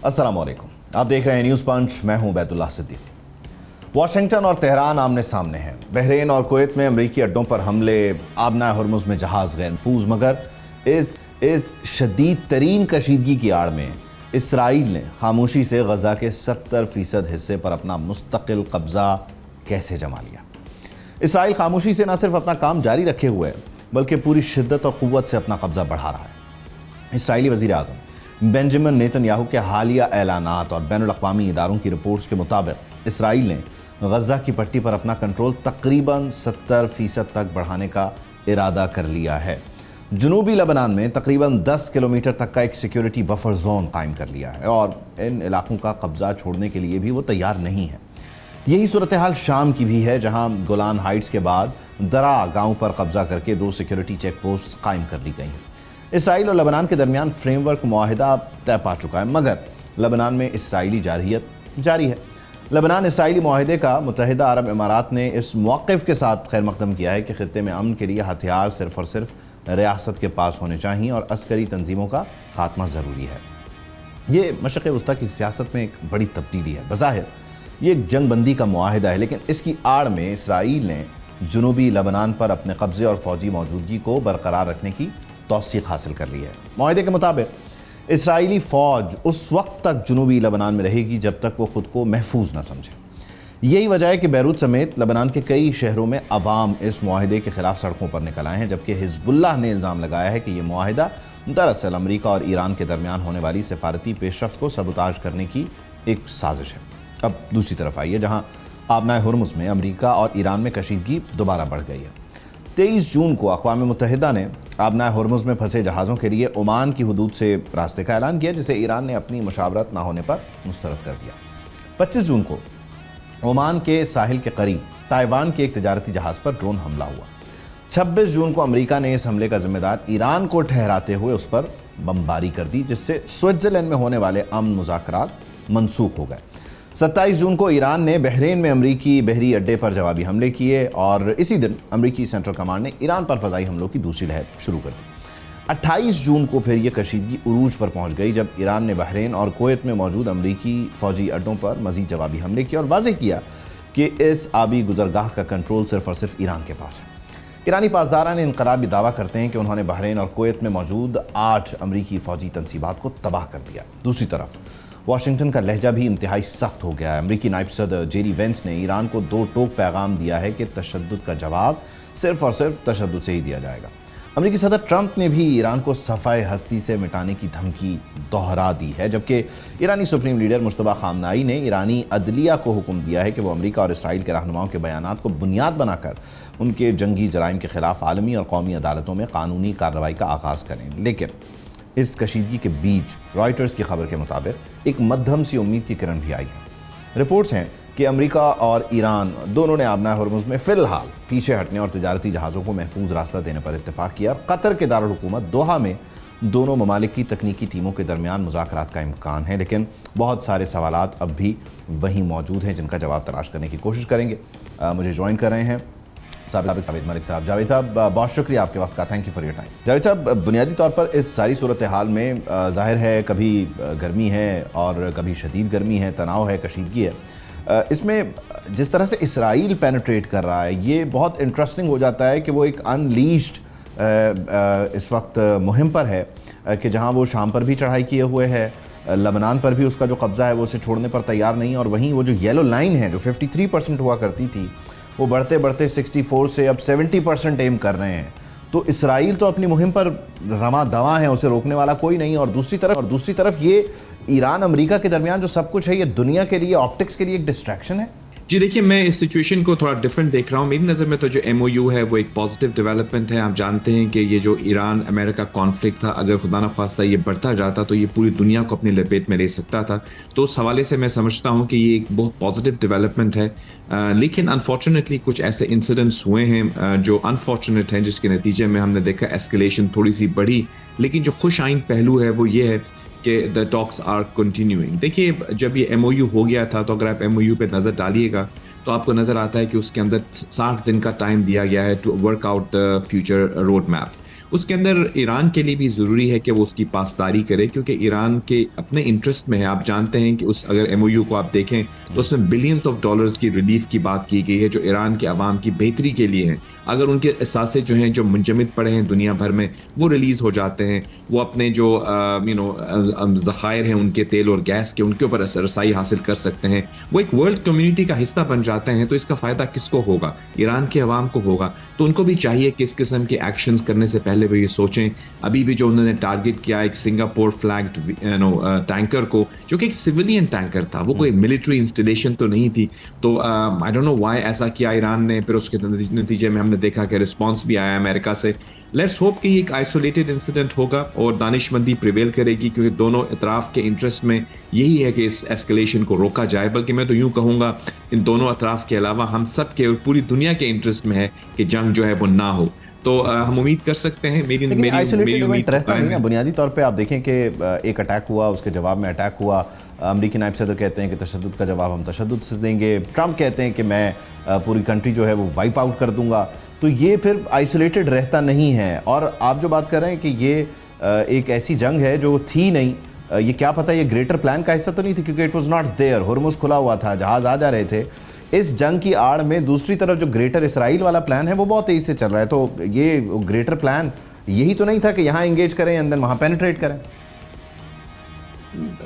अस्सलाम वालेकुम, आप देख रहे हैं न्यूज़ पंच। मैं हूं बैतुल्लाह सिद्दीकी। वाशिंगटन और तेहरान आमने सामने हैं। बहरीन और कुवैत में अमरीकी अड्डों पर हमले, आबना हुर्मुज़ में जहाज़ गैर नफूज। मगर इस शदीद तरीन कशीदगी की आड़ में इसराइल ने खामोशी से गज़ा के 70% हिस्से पर अपना मुस्तकिल कब्ज़ा कैसे जमा लिया। इसराइल खामोशी से न सिर्फ अपना काम जारी रखे हुए है, बल्कि पूरी शिद्दत और क़ुव्वत से अपना कब्ज़ा बढ़ा रहा है। इसराइली वज़ीर आज़म बेंजामिन नेतन्याहू के हालिया ऐलानात और बैनुल-अक़वामी इदारों की रिपोर्ट्स के मुताबिक इसराइल ने गज़ा की पट्टी पर अपना कंट्रोल तकरीबन 70% तक बढ़ाने का इरादा कर लिया है। जनूबी लेबनान में तकरीबन 10 किलोमीटर तक का एक सिक्योरिटी बफर जोन कायम कर लिया है और इन इलाकों का कब्जा छोड़ने के लिए भी वो तैयार नहीं है। यही सूरत हाल शाम की भी है, जहां गोलान हाइट्स के बाद दरा गांव पर कब्जा करके 2 सिक्योरिटी चेक पोस्ट कायम कर ली गई हैं। इसराइल और लेबनान के दरमियान फ्रेमवर्क मुआहिदा तय पा चुका है, मगर लेबनान में इसराइली जारहियत जारी है। लेबनान इसराइली मुआहिदे का मुत्तहिदा अरब इमारात ने इस मौक़िफ़ के साथ खैर मकदम किया है कि ख़ित्ते में अमन के लिए हथियार सिर्फ़ और सिर्फ रियासत के पास होने चाहिए और अस्करी तंजीमों का खात्मा ज़रूरी है। ये मशरिक़ वस्ता की सियासत में एक बड़ी तब्दीली है। बज़ाहिर ये एक जंग बंदी का मुआहिदा है, लेकिन इसकी आड़ में इसराइल ने जनूबी लेबनान पर अपने कब्ज़े और फ़ौजी मौजूदगी को बरकरार रखने की तौसीक़ हासिल कर ली है। मुआहिदे के मुताबिक इसराइली फ़ौज उस वक्त तक जनूबी लेबनान में रहेगी जब तक वो ख़ुद को महफूज न समझे। यही वजह है कि बैरूत समेत लेबनान के कई शहरों में अवाम इस मुआहिदे के ख़िलाफ़ सड़कों पर निकल आए हैं, जबकि हिज़्बुल्लाह ने इल्ज़ाम लगाया है कि यह मुआहिदा दरअसल अमरीका और ईरान के दरमियान होने वाली सफारती पेशरफ्त को सबूताज करने की एक साजिश है। अब दूसरी तरफ आइए, जहाँ आबना हुर्मुज़ में अमरीका और ईरान में कशीदगी दोबारा बढ़ गई है। 23 जून को अक़वाम मुत्तहिदा ने आबना हुर्मुज़ में फंसे जहाज़ों के लिए ओमान की हदूद से रास्ते का ऐलान किया, जिसे ईरान ने अपनी मुशावरत ना होने पर मुस्तरद कर दिया। 25 जून को ओमान के साहिल के करीब ताइवान के एक तजारती जहाज़ पर ड्रोन हमला हुआ। 26 जून को अमरीका ने इस हमले का जिम्मेदार ईरान को ठहराते हुए उस पर बमबारी कर दी, जिससे स्विट्ज़रलैंड में होने वाले अमन मुज़ाकरात मनसूख हो गए। 27 जून को ईरान ने बहरीन में अमरीकी बहरी अड्डे पर जवाबी हमले किए और इसी दिन अमरीकी सेंट्रल कमांड ने ईरान पर फ़ज़ाई हमलों की दूसरी लहर शुरू कर दी। 28 जून को फिर यह कशीदगी उरूज पर पहुंच गई, जब ईरान ने बहरीन और कुवैत में मौजूद अमरीकी फ़ौजी अड्डों पर मज़ीद जवाबी हमले किए और वाज़ेह किया कि इस आबी गुज़रगाह का कंट्रोल सिर्फ़ और सिर्फ ईरान के पास है। ईरानी पासदारान इनक़लाबी दावा करते हैं कि उन्होंने बहरीन और कुवैत में मौजूद 8 अमरीकी फ़ौजी तनसीबात को तबाह कर दिया। दूसरी तरफ वाशिंगटन का लहजा भी इंतहाई सख्त हो गया है। अमरीकी नायब सदर जेडी वेंस ने ईरान को 2 टोक पैगाम दिया है कि तशद्दुद का जवाब सिर्फ और सिर्फ तशद्दुद से ही दिया जाएगा। अमरीकी सदर ट्रंप ने भी ईरान को सफ़ाए हस्ती से मिटाने की धमकी दोहरा दी है, जबकि ईरानी सुप्रीम लीडर मुश्तबा खामनाई ने ईरानी अदलिया को हुक्म दिया है कि वो अमरीका और इसराइल के रहनुमाओं के बयानात को बुनियाद बनाकर उनके जंगी जराइम के ख़िलाफ़ आलमी और कौमी अदालतों में कानूनी कार्रवाई का आगाज़ करें। लेकिन इस कशीदगी के बीच रॉयटर्स की खबर के मुताबिक एक मध्यम सी उम्मीद की किरण भी आई है। रिपोर्ट्स हैं कि अमेरिका और ईरान दोनों ने आबना हुर्मुज़ में फ़िलहाल पीछे हटने और तजारती जहाज़ों को महफूज रास्ता देने पर इत्तेफाक किया। कतर के दारुल हुकूमत दोहा में दोनों ममालिक की तकनीकी टीमों के दरमियान मुज़ाकरात का इम्कान है, लेकिन बहुत सारे सवालात अब भी वहीं मौजूद हैं जिनका जवाब तलाश करने की कोशिश करेंगे। मुझे ज्वाइन कर रहे हैं जावेद मलिक साहब। जावेद साहब, बहुत शुक्रिया आपके वक्त का, thank you for your time. Javed साहब, बुनियादी तौर पर इस सारी सूरत हाल में ज़ाहिर है कभी गर्मी है और कभी शदीद गर्मी है, तनाव है, कशीदगी है। इसमें जिस तरह से इसराइल पेनिट्रेट कर रहा है, ये बहुत इंटरेस्टिंग हो जाता है कि वो एक अनलीश्ड इस वक्त मुहिम पर है कि जहाँ वो शाम पर भी चढ़ाई किए हुए है, लेबनान पर भी उसका जो कब्ज़ा है वो उसे छोड़ने पर तैयार नहीं, और वहीं वो जो येलो लाइन है जो 53% हुआ करती थी, वो बढ़ते बढ़ते 64 से अब 70% एम कर रहे हैं। तो इसराइल तो अपनी मुहिम पर रमा दवा है, उसे रोकने वाला कोई नहीं। और दूसरी तरफ ये ईरान अमेरिका के दरमियान जो सब कुछ है, ये दुनिया के लिए, ऑप्टिक्स के लिए एक डिस्ट्रैक्शन है। जी देखिए, मैं इस सिचुएशन को थोड़ा डिफरेंट देख रहा हूँ। मेरी नज़र में तो जो MOU है वो एक पॉजिटिव डेवलपमेंट है। आप जानते हैं कि ये जो ईरान अमेरिका कॉन्फ्लिक्ट था, अगर खुदा न ख्वास्ता ये बढ़ता जाता तो ये पूरी दुनिया को अपनी लपेट में ले सकता था। तो उस हवाले से मैं समझता हूँ कि ये एक बहुत पॉजिटिव डेवलपमेंट है। लेकिन अनफॉर्चुनेटली कुछ ऐसे इंसिडेंट्स हुए हैं जो अनफॉर्चुनेट हैं, जिसके नतीजे में हमने देखा एस्केलेशन थोड़ी सी बढ़ी। लेकिन जो खुश आइन पहलू है वो ये है कि द टॉक्स आर कंटिन्यूइंग। देखिए, जब ये MOU हो गया था, तो अगर आप MOU पे नज़र डालिएगा तो आपको नज़र आता है कि उसके अंदर 60 दिन का टाइम दिया गया है to work out the future road map. उसके अंदर ईरान के लिए भी ज़रूरी है कि वो उसकी पासदारी करे, क्योंकि ईरान के अपने इंटरेस्ट में है। आप जानते हैं कि उस अगर एमओयू को आप देखें तो उसमें बिलियंस ऑफ डॉलर्स की रिलीफ की बात की गई है जो ईरान के अवाम की बेहतरी के लिए हैं। अगर उनके असासे जो हैं जो मुंजमद पड़े हैं दुनिया भर में वो रिलीज़ हो जाते हैं, वो अपने जो ज़खायर हैं उनके तेल और गैस के, उनके ऊपर रसाई हासिल कर सकते हैं, वो एक वर्ल्ड कम्युनिटी का हिस्सा बन जाते हैं, तो इसका फ़ायदा किसको होगा? ईरान के अवाम को होगा। तो उनको भी चाहिए कि इस किस्म के एक्शंस करने से पहले वो ये सोचें। अभी भी जो उन्होंने टारगेट किया एक सिंगापुर फ्लैग्ड टैंकर को, जो कि एक सिविलियन टैंकर था, वो कोई मिलिट्री इंस्टॉलेशन तो नहीं थी। तो आई डोंट नो व्हाई ऐसा किया ईरान ने। फिर उसके नतीजे में हमने देखा कि रिस्पॉन्स भी आया अमेरिका से। लेट्स होप कि ये एक आइसोलेटेड इंसिडेंट होगा और दानिशमंदी प्रिवेल करेगी, क्योंकि दोनों अतराफ के इंटरेस्ट में यही है कि इस एस्केलेशन को रोका जाए। बल्कि मैं तो यूं कहूँगा इन दोनों अतराफ के अलावा हम सब के और पूरी दुनिया के इंटरेस्ट में है कि जंग जो है वो ना हो। तो हम उम्मीद कर सकते हैं। मेरी उम्मीद रहता नहीं है। बुनियादी तौर पे आप देखें कि एक अटैक हुआ, उसके जवाब में अटैक हुआ। अमरीकी नायब सदर कहते हैं कि तशद्दुद का जवाब हम तशद्दुद से देंगे। ट्रंप कहते हैं कि मैं पूरी कंट्री जो है वो वाइप आउट कर दूंगा। तो ये फिर आइसोलेटेड रहता नहीं है। और आप जो बात कर रहे हैं कि ये एक ऐसी जंग है जो थी नहीं, ये क्या पता ये ग्रेटर प्लान का हिस्सा तो नहीं थी, क्योंकि it was not there. Hormuz खुला हुआ था, जहाज़ आ जा रहे थे। इस जंग की आड़ में दूसरी तरफ जो ग्रेटर इसराइल वाला प्लान है वो बहुत तेज़ी से चल रहा है। तो ये ग्रेटर प्लान यही तो नहीं था कि यहाँ इंगेज करें एंड देन वहाँ पेनिट्रेट करें?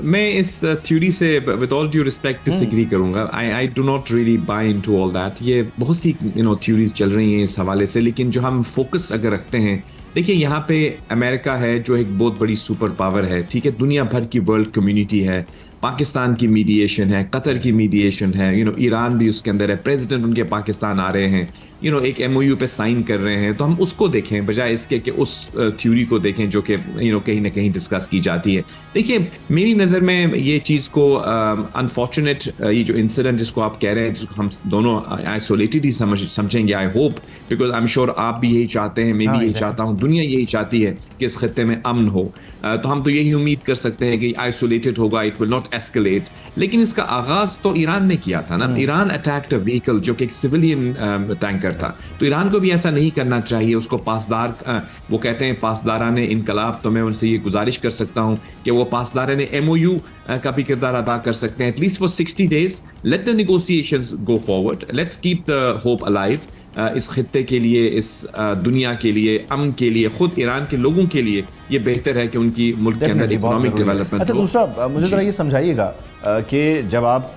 मैं इस थ्योरी से with all due respect disagree करूंगा। I do not really buy into all that. ये बहुत सी थ्योरीज चल रही हैं इस हवाले से, लेकिन जो हम फोकस अगर रखते हैं, देखिए यहाँ पे अमेरिका है जो एक बहुत बड़ी सुपर पावर है, ठीक है, दुनिया भर की वर्ल्ड कम्युनिटी है, पाकिस्तान की मीडिएशन है, कतर की मीडिएशन है, ईरान भी उसके अंदर है, प्रेसिडेंट उनके पाकिस्तान आ रहे हैं, एक एमओयू पे साइन कर रहे हैं। तो हम उसको देखें बजाय इसके कि उस थ्योरी को देखें जो कि कहीं ना कहीं डिस्कस की जाती है। देखिए मेरी नज़र में ये चीज़ को अनफॉर्चुनेट ये जो इंसिडेंट जिसको आप कह रहे हैं, जिसको हम दोनों आइसोलेटेड ही समझेंगे, I hope, because I am sure आप भी यही चाहते हैं, मैं भी यही चाहता हूँ, दुनिया यही चाहती है कि इस खत्ते में अमन हो। तो हम तो यही उम्मीद कर सकते हैं कि आइसोलेटेड होगा, इट विल नॉट एस्केलेट। लेकिन इसका आगाज तो ईरान ने किया था ना। ईरान अटैक्ड अ व्हीकल जो कि एक सिविलियन टैंकर था। तो ईरान को भी ऐसा नहीं करना चाहिए। उसको पासदार वो कहते हैं पासदाराने इनकलाब, तो मैं उनसे ये गुजारिश कर सकता हूँ कि वो पासदाराने एमओयू का भी किरदार अदा कर सकते हैं, at least for 60 days। Let the negotiations go forward, let's keep the hope alive. इस खित्ते के लिए, इस दुनिया के लिए, अमन के लिए, खुद ईरान के लोगों के लिए ये बेहतर है कि उनकी मुल्क के अंदर इकोनॉमिक डेवलपमेंट। अच्छा, दूसरा मुझे ज़रा ये समझाइएगा कि जब आप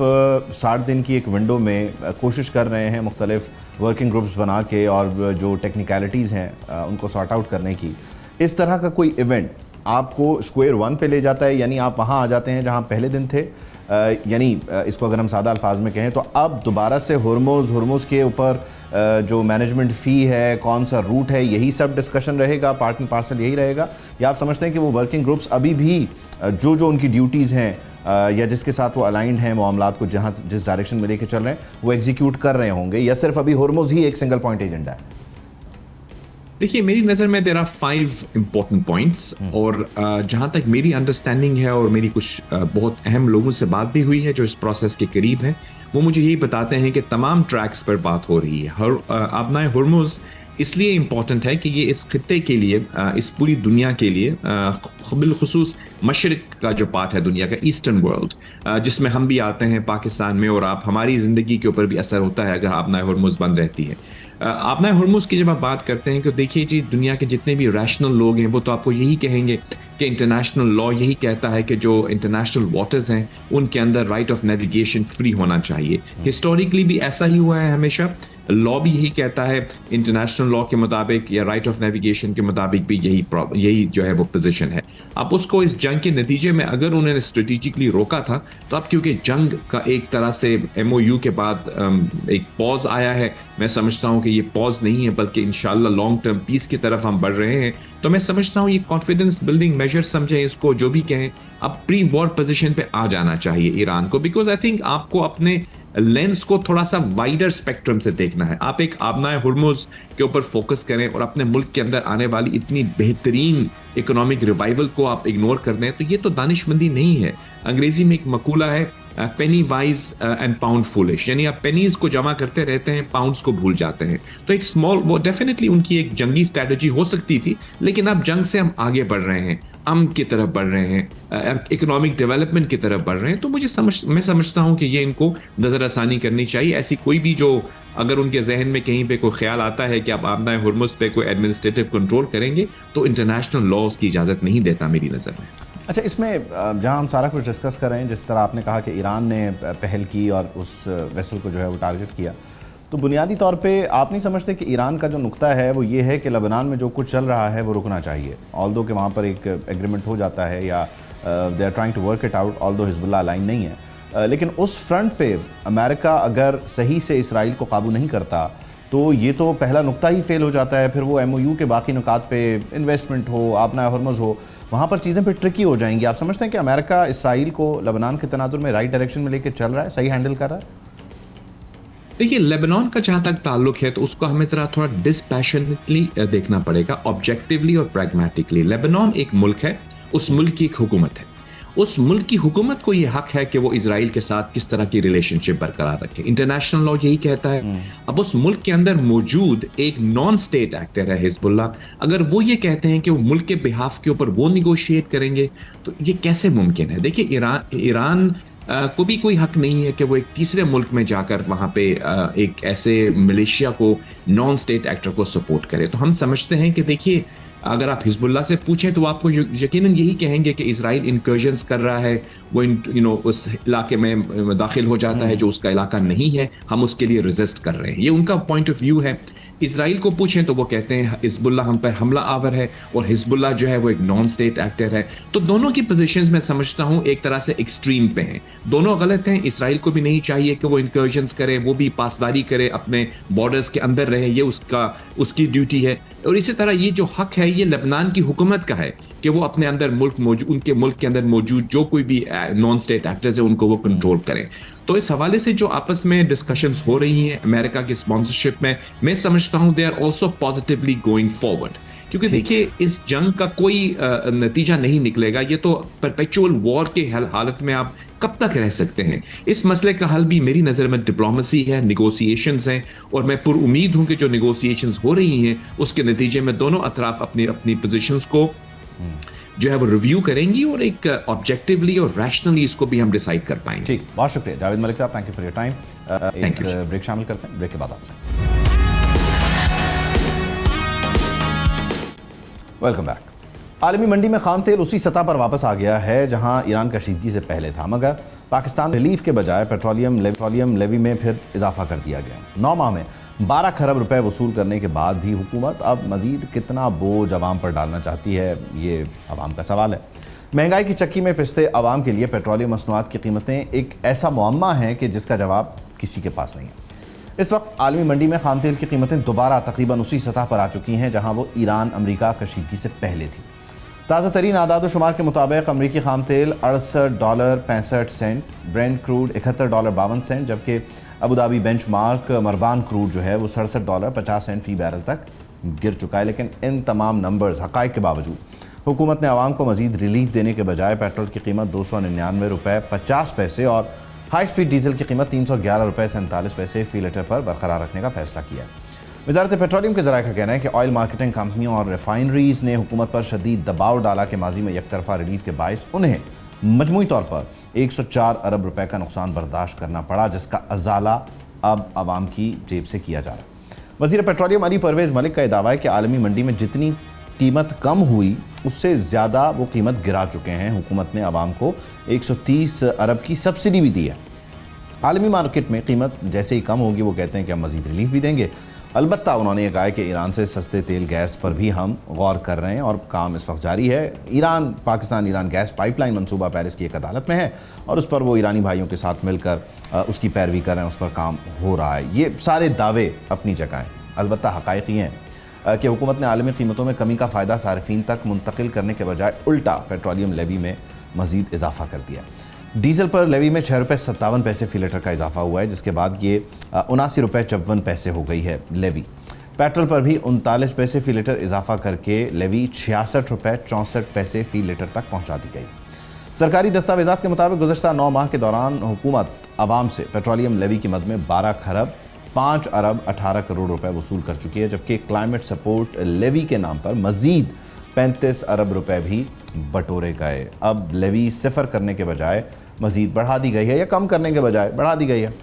60 दिन की एक विंडो में कोशिश कर रहे हैं मुख्तलिफ वर्किंग ग्रुप्स बना के और जो टेक्निकलिटीज़ हैं उनको सॉर्ट आउट करने की, इस तरह का कोई इवेंट आपको स्क्वायर वन पे ले जाता है, यानी आप वहाँ आ जाते हैं जहाँ पहले दिन थे, यानी इसको अगर हम सादा अल्फाज में कहें तो अब दोबारा से हुर्मुज़ के ऊपर जो मैनेजमेंट फ़ी है, कौन सा रूट है, यही सब डिस्कशन रहेगा, पार्ट एंड पार्सल यही रहेगा, या आप समझते हैं कि वो वर्किंग ग्रुप्स अभी भी जो उनकी ड्यूटीज़ हैं या जिसके साथ वो अलाइंड हैं, मामलात को जहाँ जिस डायरेक्शन में लेके चल रहे हैं वो एग्जीक्यूट कर रहे होंगे, या सिर्फ अभी हुर्मुज़ ही एक सिंगल पॉइंट एजेंडा है? देखिए मेरी नज़र में देयर आर 5 इंपॉर्टेंट पॉइंट्स, और जहाँ तक मेरी अंडरस्टैंडिंग है और मेरी कुछ बहुत अहम लोगों से बात भी हुई है जो इस प्रोसेस के करीब हैं, वो मुझे यही बताते हैं कि तमाम ट्रैक्स पर बात हो रही है। आबनाए हुर्मुज़ इसलिए इम्पॉर्टेंट है कि ये इस खित्ते के लिए, इस पूरी दुनिया के लिए, बिलखुसूस मशरिक का जो पार्ट है दुनिया का, ईस्टर्न वर्ल्ड, जिसमें हम भी आते हैं पाकिस्तान में, और आप हमारी ज़िंदगी के ऊपर भी असर होता है अगर आबनाए हुर्मुज़ बंद रहती है। आबनाए हुर्मुज़ की जब आप बात करते हैं कि देखिए जी, दुनिया के जितने भी रैशनल लोग हैं वो तो आपको यही कहेंगे कि इंटरनेशनल लॉ यही कहता है कि जो इंटरनेशनल वाटर्स हैं उनके अंदर राइट ऑफ नेविगेशन फ्री होना चाहिए। हिस्टोरिकली भी ऐसा ही हुआ है हमेशा। लॉ भी यही कहता है, इंटरनेशनल लॉ के मुताबिक या राइट ऑफ नेविगेशन के मुताबिक भी यही जो है वो पोजीशन है। अब उसको इस जंग के नतीजे में अगर उन्होंने स्ट्रेटेजिकली रोका था, तो अब क्योंकि जंग का एक तरह से एमओयू के बाद एक पॉज आया है, मैं समझता हूँ कि ये पॉज नहीं है बल्कि इंशाल्लाह लॉन्ग टर्म पीस की तरफ हम बढ़ रहे हैं। तो मैं समझता हूँ ये कॉन्फिडेंस बिल्डिंग मेजर समझें इसको, जो भी कहें, अब प्री वॉर पोजीशन पे आ जाना चाहिए ईरान को, बिकॉज आई थिंक आपको अपने लेंस को थोड़ा सा वाइडर स्पेक्ट्रम से देखना है। आप एक आबनाए हुर्मुज़ के ऊपर फोकस करें और अपने मुल्क के अंदर आने वाली इतनी बेहतरीन इकोनॉमिक रिवाइवल को आप इग्नोर कर दें, तो ये तो दानिशमंदी नहीं है। अंग्रेजी में एक मकूला है, पेनी वाइज एंड पाउंड फुलिश, यानी आप पेनीज को जमा करते रहते हैं, पाउंड्स को भूल जाते हैं। तो एक स्मॉल, वो डेफिनेटली उनकी एक जंगी स्ट्रैटेजी हो सकती थी, लेकिन अब जंग से हम आगे बढ़ रहे हैं, अमन की तरफ बढ़ रहे हैं, इकोनॉमिक डेवलपमेंट की तरफ बढ़ रहे हैं। तो मैं समझता हूं कि ये इनको नज़रअसानी करनी चाहिए। ऐसी कोई भी जो, अगर उनके जहन में कहीं पे कोई ख्याल आता है कि आप आबना हुर्मुज़ पे कोई एडमिनिस्ट्रेटिव कंट्रोल करेंगे, तो इंटरनेशनल लॉज की इजाज़त नहीं देता मेरी नज़र में। अच्छा, इसमें जहां हम सारा कुछ डिस्कस कर रहे हैं, जिस तरह आपने कहा कि ईरान ने पहल की और उस वेसल को जो है वो टारगेट किया, तो बुनियादी तौर पे आप नहीं समझते कि ईरान का जो नुक्ता है वो ये है कि लेबनान में जो कुछ चल रहा है वो रुकना चाहिए, ऑल्दो कि वहाँ पर एक एग्रीमेंट हो जाता है या they are trying to work it out, although Hezbollah align नहीं है, लेकिन उस फ्रंट पे अमेरिका अगर सही से इसराइल को काबू नहीं करता तो ये तो पहला नुक्ता ही फेल हो जाता है। फिर वो MOU के बाकी नुकात पे इन्वेस्टमेंट हो, आबना हुर्मुज़ हो, वहाँ पर चीज़ें फिर ट्रिकी हो जाएंगी। आप समझते हैं कि अमेरिका इसराइल को लेबनान के तनाजुर में राइट डायरेक्शन में लेके चल रहा है, सही हैंडल कर रहा है? देखिए, लेबनान का जहाँ तक ताल्लुक है तो उसको हमें ज़रा थोड़ा डिस्पैशनेटली देखना पड़ेगा, ऑब्जेक्टिवली और प्रैग्मेटिकली। लेबनान एक मुल्क है, उस मुल्क की एक हुकूमत है, उस मुल्क की हुकूमत को ये हक है कि वो इजराइल के साथ किस तरह की रिलेशनशिप बरकरार रखे। इंटरनेशनल लॉ यही कहता है। अब उस मुल्क के अंदर मौजूद एक नॉन स्टेट एक्टर है हिजबुल्लाह, अगर वो ये कहते हैं कि वो मुल्क के बिहाफ के ऊपर वो निगोशिएट करेंगे, तो ये कैसे मुमकिन है? देखिए, ईरान को भी कोई हक नहीं है कि वो एक तीसरे मुल्क में जाकर वहाँ पे एक ऐसे मलेशिया को, नॉन स्टेट एक्टर को सपोर्ट करे। तो हम समझते हैं कि देखिए, अगर आप हिजबुल्लाह से पूछें तो आपको यकीनन यही कहेंगे कि इजराइल इनकर्जन्स कर रहा है, वो उस इलाके में दाखिल हो जाता है जो उसका इलाका नहीं है, हम उसके लिए रेजिस्ट कर रहे हैं। ये उनका पॉइंट ऑफ व्यू है। इजराइल को पूछें तो वो कहते हैं हिजबुल्लाह हम पर हमला आवर है, और हिजबुल्लाह जो है वो एक नॉन स्टेट एक्टर है। तो दोनों की पोजीशंस मैं समझता हूँ एक तरह से एक्सट्रीम पे हैं, दोनों गलत हैं। इजराइल को भी नहीं चाहिए कि वो इंकर्जन्स करे, वो भी पासदारी करे, अपने बॉर्डर्स के अंदर रहे, ये उसकी ड्यूटी है। और इसी तरह ये जो हक है ये लेबनान की हुकूमत का है कि वो अपने अंदर उनके मुल्क के अंदर मौजूद जो कोई भी नॉन स्टेट एक्टर्स है उनको वो कंट्रोल करें। तो इस हवाले से जो आपस में डिस्कशंस हो रही हैं अमेरिका की स्पॉन्सरशिप में, मैं समझता हूं they are also positively going forward, क्योंकि देखिए इस जंग का कोई नतीजा नहीं निकलेगा। ये तो परपेचुअल वॉर के हालत में आप कब तक रह सकते हैं? इस मसले का हल भी मेरी नज़र में डिप्लोमेसी है, निगोसिएशंस हैं, और मैं पुरुमीद हूं कि जो निगोसिएशंस हो रही हैं उसके नतीजे में दोनों अतराफ अपनी अपनी पोजीशंस को जो है वो रिव्यू करेंगी और एक ऑब्जेक्टिवली और रैशनली इसको भी हम डिसाइड कर पाएंगे। ठीक, बहुत शुक्रिया जावेद मलिक साहब, thank you for your time. Thank you. Break शामिल करते हैं, ब्रेक के बाद आपसे। Welcome back. आलमी मंडी में खाम तेल उसी सतह पर वापस आ गया है जहां ईरान कशीदगी से पहले था, मगर पाकिस्तान रिलीफ के बजाय पेट्रोलियम लेवी में फिर इजाफा कर दिया गया। 9 माह में 12 खरब रुपए वसूल करने के बाद भी हुकूमत अब मजीद कितना बोझ अवाम पर डालना चाहती है, ये अवाम का सवाल है। महंगाई की चक्की में पिसते अवाम के लिए पेट्रोलियम मसनूआत की कीमतें एक ऐसा मुअम्मा है कि जिसका जवाब किसी के पास नहीं है। इस वक्त आलमी मंडी में खाम तेल की कीमतें दोबारा तकरीबन उसी सतह पर आ चुकी हैं जहाँ वो ईरान अमरीका कशीदगी से पहले थी। ताज़ा तरीन आदाद शुमार के मुताबिक अमरीकी खाम तेल $68.65, ब्रेंट क्रूड $71.52, जबकि अबू धाबी बेंचमार्क मरबान क्रूड जो है वो $67.50 फी बैरल तक गिर चुका है। लेकिन इन तमाम नंबर्स हक़ाइक़ के बावजूद हुकूमत ने आवाम को मज़ीद रिलीफ देने के बजाय पेट्रोल की कीमत $299.50 और हाई स्पीड डीजल की कीमत $311.47 फ़ी लीटर पर बरकरार रखने का फैसला किया है। वज़ारत पेट्रोलियम के ज़राए का कहना है कि ऑयल मार्केटिंग कंपनियों और रिफाइनरीज़ ने हुकूमत पर शदीद दबाव डाला कि माजी में यकतरफा रिलीफ के बायस उन्हें मजमूई तौर पर 104 अरब रुपए का नुकसान बर्दाश्त करना पड़ा, जिसका अजाला अब आवाम की जेब से किया जा रहा है। वज़ीर पेट्रोलियम अली परवेज़ मलिक का यह दावा है कि आलमी मंडी में जितनी कीमत कम हुई उससे ज़्यादा वो कीमत गिरा चुके हैं। हुकूमत ने आवाम को 130 अरब की सब्सिडी भी दी है। आलमी मार्केट में कीमत जैसे ही कम होगी वो कहते हैं कि हम मज़ीद रिलीफ भी देंगे। अलबत्ता उन्होंने ये कहा है कि ईरान से सस्ते तेल गैस पर भी हम गौर कर रहे हैं और काम इस वक्त जारी है। पाकिस्तान ईरान गैस पाइपलाइन मंसूबा पेरिस की एक अदालत में है और उस पर वो ईरानी भाइयों के साथ मिलकर उसकी पैरवी कर रहे हैं, उस पर काम हो रहा है। ये सारे दावे अपनी जगह हैं। अलबत्ता हक़ाइक़ ये हैं कि हुकूमत ने आलमी कीमतों में कमी का फ़ायदा सार्फिन तक मुंतकिल करने के बजाय उल्टा पेट्रोलियम लेवी में मज़ीद इजाफा कर दिया। डीजल पर लेवी में $6.57 फ़ी लीटर का इजाफा हुआ है, जिसके बाद ये $79.54 हो गई है लेवी। पेट्रोल पर भी 39 पैसे फ़ी लीटर इजाफा करके लेवी $66.64 फ़ी लीटर तक पहुंचा दी गई। सरकारी दस्तावेजात के मुताबिक गुज़श्ता 9 माह के दौरान हुकूमत आवाम से पेट्रोलियम लेवी की मद में 12 खरब 5 अरब 18 करोड़ रुपए वसूल कर चुकी है, जबकि क्लाइमेट सपोर्ट लेवी के नाम पर मजीद 35 अरब रुपए भी बटोरे गए। अब लेवी सिफर करने के बजाय मजीद बढ़ा दी गई है या कम करने के बजाय बढ़ा दी गई है।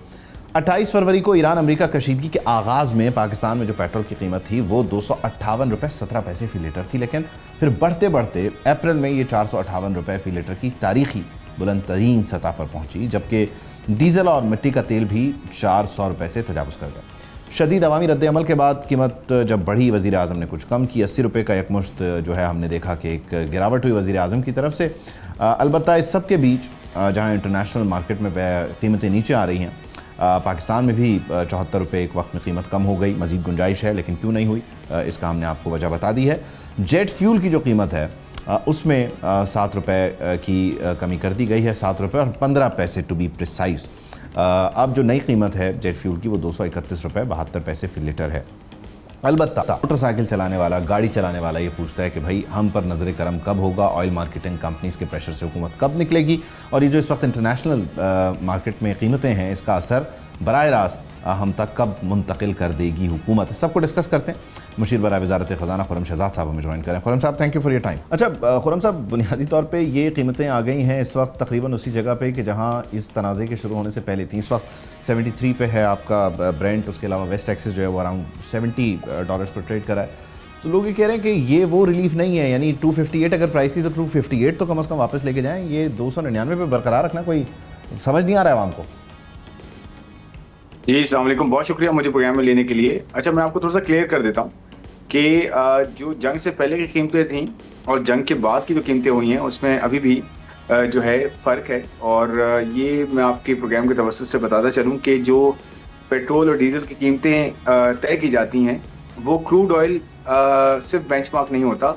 28 फरवरी को ईरान अमेरिका कशीदगी के आगाज़ में पाकिस्तान में जो पेट्रोल की कीमत थी वो 258 रुपये 17 पैसे फ़ी लीटर थी, लेकिन फिर बढ़ते बढ़ते अप्रैल में ये 458 रुपये फ़ी लीटर की तारीखी बुलंद तरीन सतह पर पहुंची, जबकि डीजल और मिट्टी का तेल भी 400 रुपये से तजावुज़ कर गया। शदीद अवामी रद्द-ए-अमल के बाद कीमत जब बढ़ी, वज़ीर आज़म ने कुछ कम की। 80 रुपये का एकमुश्त जो है हमने देखा कि एक गिरावट हुई वज़ीर आज़म की तरफ से। अलबत्ता इस सब के बीच जहाँ इंटरनेशनल मार्केट में कीमतें नीचे आ रही हैं, पाकिस्तान में भी 74 रुपये एक वक्त में कीमत कम हो गई। मज़ीद गुंजाइश है, लेकिन क्यों नहीं हुई इसका हमने आपको वजह बता दी है। जेट फ्यूल की जो कीमत है उसमें 7 रुपये की कमी कर दी गई है, 7 रुपये और 15 पैसे टू बी प्रिसाइज। अब जो नई कीमत है जेट फ्यूल की वो 231 रुपये 72 पैसे फ़ी लीटर है। अलबत्ता मोटरसाइकिल चलाने वाला, गाड़ी चलाने वाला ये पूछता है कि भाई हम पर नज़र करम कब होगा, ऑयल मार्केटिंग कंपनीज़ के प्रेशर से हुकूमत कब निकलेगी, और ये जो इस वक्त इंटरनेशनल मार्केट में कीमतें हैं इसका असर बराह रास्त हम तक कब मुंतकिल कर देगी हुकूमत। सबको डिस्कस करते हैं। मुशीर बराए वज़ारत ख़ज़ाना खुर्रम शहज़ाद साहब हमें ज्वाइन करें। खुर्रम साहब, thank you for your time. अच्छा खुर्रम साहब, बुनियादी तौर पे ये कीमतें आ गई हैं इस वक्त तकरीबन उसी जगह पे कि जहाँ इस तनाज़े के शुरू होने से पहले थी। इस वक्त 73 पे है आपका ब्रेंट, उसके अलावा वेस्ट टेक्सास जो है वो अराउंड $70 पर ट्रेड करा है। तो लोग ये कह रहे हैं कि ये वो रिलीफ नहीं है, यानी 258 अगर प्राइस थी तो 258 तो कम अज़ कम वापस लेके जाएँ, ये 299 पे बरकरार रखना कोई समझ नहीं आ रहा है आवाम को। जी अस्सलाम वालेकुम, बहुत शुक्रिया मुझे प्रोग्राम में लेने के लिए। अच्छा, मैं आपको थोड़ा सा क्लियर कर देता हूँ कि जो जंग से पहले की कीमतें थीं और जंग के बाद की जो कीमतें हुई हैं उसमें अभी भी जो है फ़र्क है। और ये मैं आपके प्रोग्राम के तवज्जुह से बताता चलूँ कि जो पेट्रोल और डीज़ल की कीमतें तय की जाती हैं वो क्रूड ऑयल सिर्फ बेंचमार्क नहीं होता।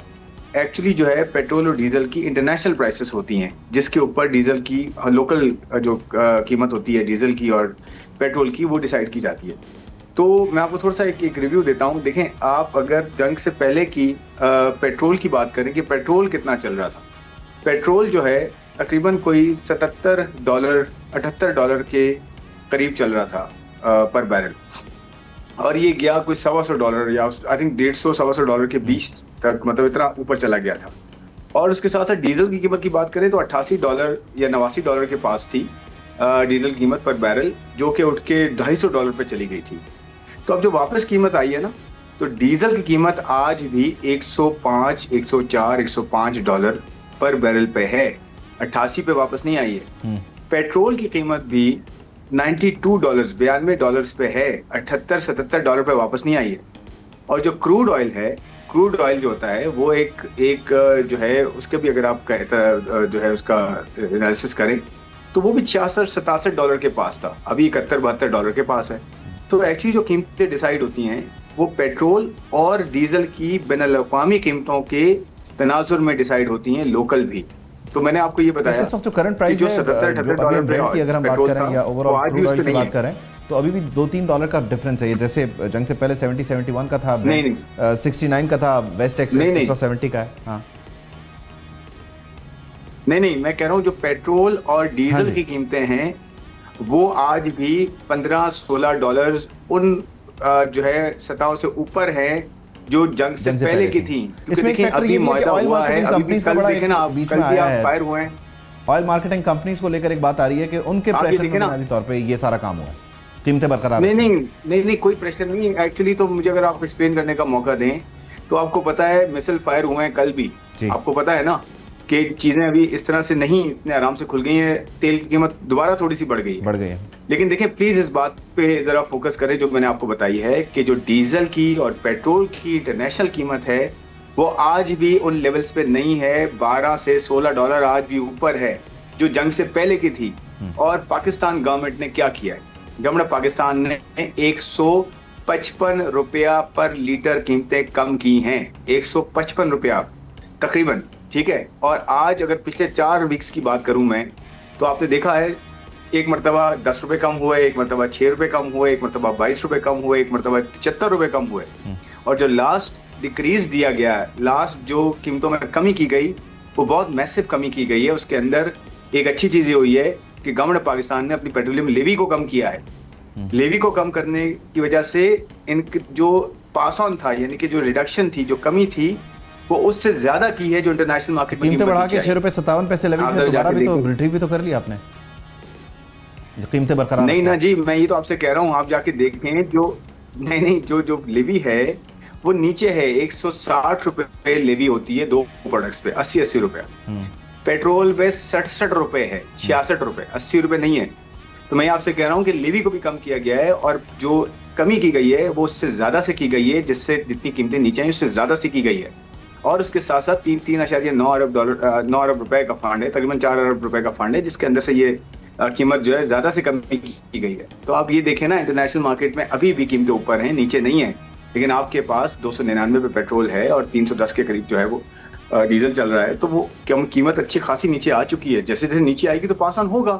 एक्चुअली जो है पेट्रोल और डीज़ल की इंटरनेशनल प्राइसेस होती हैं, जिसके ऊपर डीज़ल की लोकल जो कीमत होती है डीज़ल की और पेट्रोल की वो डिसाइड की जाती है। तो मैं आपको थोड़ा सा एक रिव्यू देता हूँ। देखें, आप अगर जंग से पहले की पेट्रोल की बात करें कि पेट्रोल कितना चल रहा था, पेट्रोल जो है तकरीबन कोई $78 के करीब चल रहा था पर बैरल, और ये गया कोई $125 या आई थिंक $150-125 के बीच तक, मतलब इतना ऊपर चला गया था। और उसके साथ साथ डीजल की कीमत की बात करें तो $88 या $89 के पास थी डीजल कीमत पर बैरल, जो कि उठ के $250 पे चली गई थी। तो अब जो वापस कीमत आई है ना, तो डीजल की कीमत आज भी $105, $104, $105 पर बैरल पे है, 88 पे वापस नहीं आई है। पेट्रोल की कीमत भी $92 पे है, $78-77 पे वापस नहीं आई है। और जो क्रूड ऑयल है, क्रूड ऑयल जो होता है वो एक जो है उसके भी अगर आप जो है उसका एनालिसिस करें तो वो भी $66-67 के पास था, अभी $71-72 के पास है। तो एक्चुअली जो कीमतें डिसाइड होती हैं वो पेट्रोल और डीजल की बैनुल-अक़वामी कीमतों के तनाजुर में डिसाइड होती हैं, लोकल भी। तो मैंने आपको ये बताया इस वक्त जो करंट प्राइस है $77 की अगर हम बात करें या ओवरऑल क्रूड ऑयल की बात करें तो अभी भी $2-3 का डिफरेंस है। जैसे जंग से पहले 70-71 का था, 69 का था, वेस्ट टेक्सास 70 का है। हाँ नहीं, मैं कह रहा हूँ जो पेट्रोल और डीजल की कीमतें हैं वो आज भी $15-16 उन जो है सतहों से ऊपर है जो जंग से पहले की थी। इसमें देखिए अभी मुआहदा हुआ है, अभी कल देखें ना, बीच कल में भी आया आप है, फायर हुए हैं। ऑयल मार्केटिंग कंपनीज को लेकर एक बात आ रही है कि उनके प्रेशर में बुनियादी तौर पे ये सारा काम हुआ है, कीमतें बरकरार। नहीं, कोई प्रेशर नहीं एक्चुअली। तो मुझे अगर आप एक्सप्लेन करने का मौका दें तो आपको पता है मिसल फायर हुए हैं कल भी, आपको पता है ना कि चीजें अभी इस तरह से नहीं इतने आराम से खुल गई हैं, तेल की कीमत दोबारा थोड़ी सी बढ़ गई है। लेकिन देखिए प्लीज इस बात पे जरा फोकस करें जो मैंने आपको बताई है कि जो डीजल की और पेट्रोल की इंटरनेशनल कीमत है वो आज भी उन लेवल्स पे नहीं है। $12 से $16 आज भी ऊपर है जो जंग से पहले की थी। और पाकिस्तान गवर्नमेंट ने क्या किया है, गवर्नमेंट पाकिस्तान ने ₹155 पर लीटर कीमतें कम की हैं, ₹155 तकरीबन, ठीक है। और आज अगर पिछले 4 वीक्स की बात करूं मैं तो आपने देखा है एक मरतबा ₹10 कम हुए, एक मरतबा ₹6 कम हुए, एक मरतबा ₹22 कम हुए, एक मरतबा ₹75 कम हुए। और जो लास्ट डिक्रीज दिया गया है, लास्ट जो कीमतों में कमी की गई वो बहुत मैसिव कमी की गई है। उसके अंदर एक अच्छी चीज ये हुई है कि गवर्नमेंट पाकिस्तान ने अपनी पेट्रोलियम लेवी को कम किया है। लेवी को कम करने की वजह से इन जो पास ऑन था, यानी कि जो रिडक्शन थी, जो कमी थी, वो उससे ज्यादा की है जो इंटरनेशनल मार्केट में कीमतें बढ़ा के 6 रुपए 57 पैसे लेवी में दोबारा भी तो रिट्रीव भी तो कर लिया आपने, जो कीमतें बरकरार नहीं ना जी, मैं ये तो आपसे कह रहा हूँ, आप जाके देखें जो नहीं जो लेवी है वो नीचे है। 160 रुपए लेवी होती है 2 प्रोडक्ट्स पे, 80 रुपए। पेट्रोल पे 67 रुपए है, 66 रुपए, 80 रुपए नहीं है। तो मैं आपसे कह रहा हूँ कि लेवी को भी कम किया गया है, और जो कमी की गई है वो उससे ज्यादा से की गई है, जिससे जितनी कीमतें नीचे आई उससे ज्यादा से की गई है। और उसके साथ साथ 3.9 अरब रुपए का फंड है, तकरीबन 4 अरब रुपए का फंड है, जिसके अंदर से ये कीमत जो है ज्यादा से कमी की गई है। तो आप ये देखें ना, इंटरनेशनल मार्केट में अभी भी कीमतें ऊपर हैं, नीचे नहीं है। लेकिन आपके पास 299 पे पेट्रोल है और 310 के करीब जो है वो डीजल चल रहा है, तो वो कीमत अच्छी खासी नीचे आ चुकी है। जैसे जैसे नीचे आएगी तो पास ऑन होगा।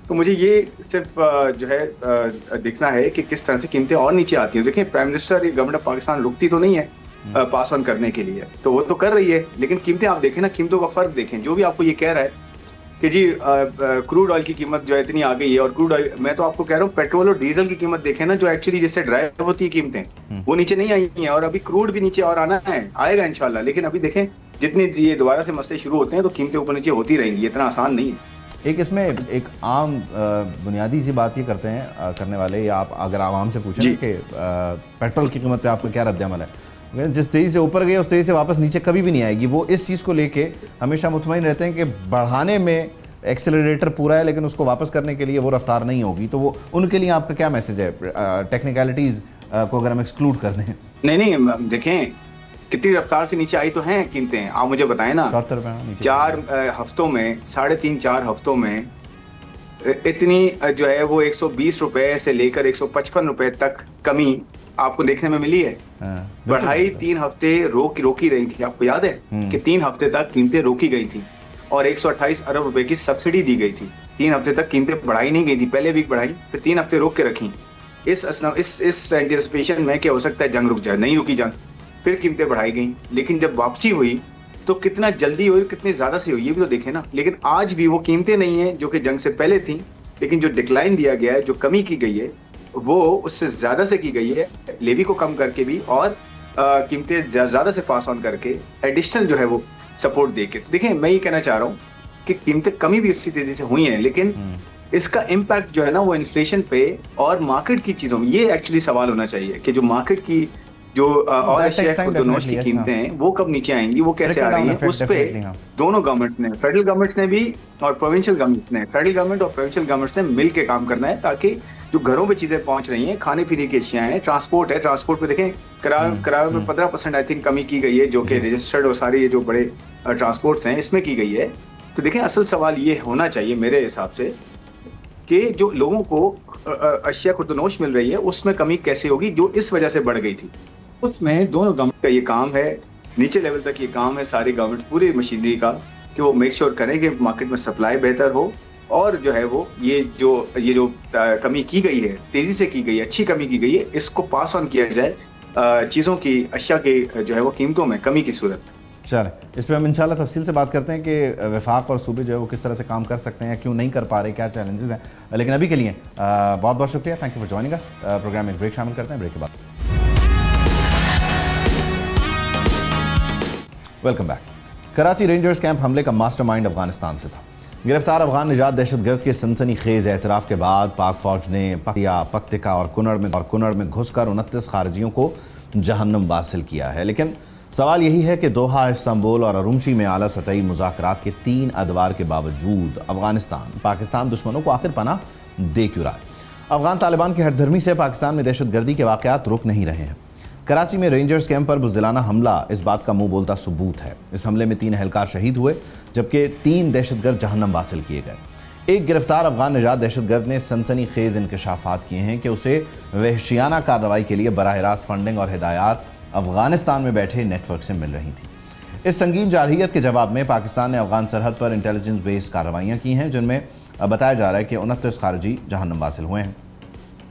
तो मुझे ये सिर्फ जो है देखना है कि किस तरह से कीमतें और नीचे आती हैं। देखिए, prime minister, government of Pakistan रुकती तो नहीं है पास ऑन करने के लिए, तो वो तो कर रही है, लेकिन कीमतें आप देखें ना, कीमतों का फर्क देखें। जो भी आपको ये कह रहा है कि जी क्रूड ऑयल की कीमत जो है इतनी आ गई है, और क्रूड ऑयल, मैं तो आपको कह रहा हूँ पेट्रोल और डीजल की कीमत देखें ना, जो एक्चुअली जिससे ड्राइव होती है कीमतें, वो नीचे नहीं आई हैं। और अभी क्रूड भी नीचे और आना है, आएगा इंशाल्लाह। लेकिन अभी देखें, जितने ये दोबारा से मसले शुरू होते हैं तो कीमतें ऊपर नीचे होती रहेंगी, इतना आसान नहीं है। एक इसमें एक आम बुनियादी सी बात ये करते हैं करने वाले, या आप अगर आवाम से पूछें कि पेट्रोल की कीमत पे आपका क्या रद्द-ए-अमल है, जिस तेज़ी से ऊपर गई उस तेज़ी से वापस नीचे कभी भी नहीं आएगी। वो इस चीज़ को लेके हमेशा मुतमईन रहते हैं कि बढ़ाने में एक्सेलरेटर पूरा है, लेकिन उसको वापस करने के लिए वो रफ्तार नहीं होगी। तो वो उनके लिए आपका क्या मैसेज है, टेक्निकलिटीज़ को अगर हम एक्सक्लूड कर दें? नहीं, देखें कितनी रफ्तार से नीचे आई तो हैं कीमतें, आप मुझे बताएं ना। 4 हफ्तों में, 3.5-4 हफ्तों में इतनी जो है वो 120 रुपए से लेकर 155 रुपए तक कमी आपको देखने में मिली है। बढ़ाई 3 हफ्ते रोकी रही थी, आपको याद है कि 3 हफ्ते तक कीमतें रोकी गई थी, और 128 अरब रुपए की सब्सिडी दी गई थी। 3 हफ्ते तक कीमतें बढ़ाई नहीं गई थी, पहले वीक बढ़ाई, फिर 3 हफ्ते रोक के रखी। इस एंटिसिपेशन में क्या हो सकता है जंग रुक जाए, नहीं रुकी जंग, फिर कीमतें बढ़ाई गई। लेकिन जब वापसी हुई तो कितना जल्दी हुई, कितनी ज्यादा से हुई, ये भी तो देखें ना। लेकिन आज भी वो कीमतें नहीं है जो कि जंग से पहले थी, लेकिन जो डिक्लाइन दिया गया है, जो कमी की गई है, वो उससे ज्यादा से की गई है, लेवी को कम करके भी, और कीमतें ज्यादा से पास ऑन करके, एडिशनल जो है वो सपोर्ट देके। तो देखें, मैं ये कहना चाह रहा हूँ कि कीमतें कमी भी उसी तेजी से हुई हैं, लेकिन इसका इम्पैक्ट जो है ना वो इन्फ्लेशन पे और मार्केट की चीजों में, ये एक्चुअली सवाल होना चाहिए कि जो मार्केट की जो और खुर्दनोश की कीमतें हैं वो कब नीचे आएंगी, वो कैसे आ रही हैं, उस पे दोनों गवर्नमेंट्स ने, फेडरल गवर्नमेंट्स ने भी और प्रोविंशियल गवर्नमेंट्स ने, फेडरल गवर्नमेंट और प्रोविंशियल गवर्नमेंट्स ने मिल के काम करना है, ताकि जो घरों पे चीजें पहुंच रही हैं, खाने पीने की अशियां हैं, ट्रांसपोर्ट है, ट्रांसपोर्ट पे देखें किराए में 15% आई थिंक कमी की गई है, जो कि रजिस्टर्ड और सारे ये जो बड़े ट्रांसपोर्ट्स हैं इसमें की गई है। तो देखें, असल सवाल ये होना चाहिए मेरे हिसाब से कि जो लोगों को अशिया खुर्दनोश मिल रही है उसमें कमी कैसे होगी, जो इस वजह से बढ़ गई थी। उसमें दोनों गवर्नमेंट का ये काम है, नीचे लेवल तक ये काम है सारी गवर्नमेंट, पूरी मशीनरी का, कि वो मेक श्योर करें कि मार्केट में सप्लाई बेहतर हो, और जो है वो ये जो कमी की गई है, तेजी से की गई है, अच्छी कमी की गई है, इसको पास ऑन किया जाए चीज़ों की, अशिया के जो है वो कीमतों में कमी की सूरत। चलें, इस पर हम इंशाल्लाह तफसील से बात करते हैं कि वफाक और सूबे जो है वो किस तरह से काम कर सकते हैं, क्यों नहीं कर पा रहे, क्या चैलेंजेस हैं। लेकिन अभी के लिए बहुत बहुत शुक्रिया, thank you for joining us. Programme में एक ब्रेक शामिल करते हैं, ब्रेक के बाद welcome back. Karachi rangers camp हमले का मास्टरमाइंड अफगानिस्तान से था। गिरफ्तार अफगान निजात दहशतगर्द के सनसनीखेज एतराफ़ के बाद पाक फौज ने पख्तिका और कुनर में घुसकर 29 खारजियों को जहन्नम वासिल किया है। लेकिन सवाल यही है कि दोहा, इस्तांबुल और अरुमची में आला सतही मुज़ाकरात के 3 अदवार के बावजूद अफगानिस्तान पाकिस्तान दुश्मनों को आखिर पनाह दे क्यों रहा है? अफगान तालिबान की हरधर्मी से पाकिस्तान में दहशतगर्दी के वाक़यात रुक नहीं रहे हैं। कराची में रेंजर्स कैंप पर बुज़दिलाना हमला इस बात का मुंह बोलता सबूत है। इस हमले में 3 एहलकार शहीद हुए, जबकि 3 दहशतगर्द जहन्नम वासिल किए गए। एक गिरफ्तार अफगान निजात दहशतगर्द ने सनसनीखेज इंकशाफात किए हैं कि उसे वहशियाना कार्रवाई के लिए बराह रास्त फंडिंग और हिदायत अफगानिस्तान में बैठे नेटवर्क से मिल रही थी। इस संगीन जारहियत के जवाब में पाकिस्तान ने अफगान सरहद पर इंटेलिजेंस बेस्ड कार्रवाइयाँ की हैं, जिनमें बताया जा रहा है कि 29 खारजी जहन्नम वासिल हुए हैं।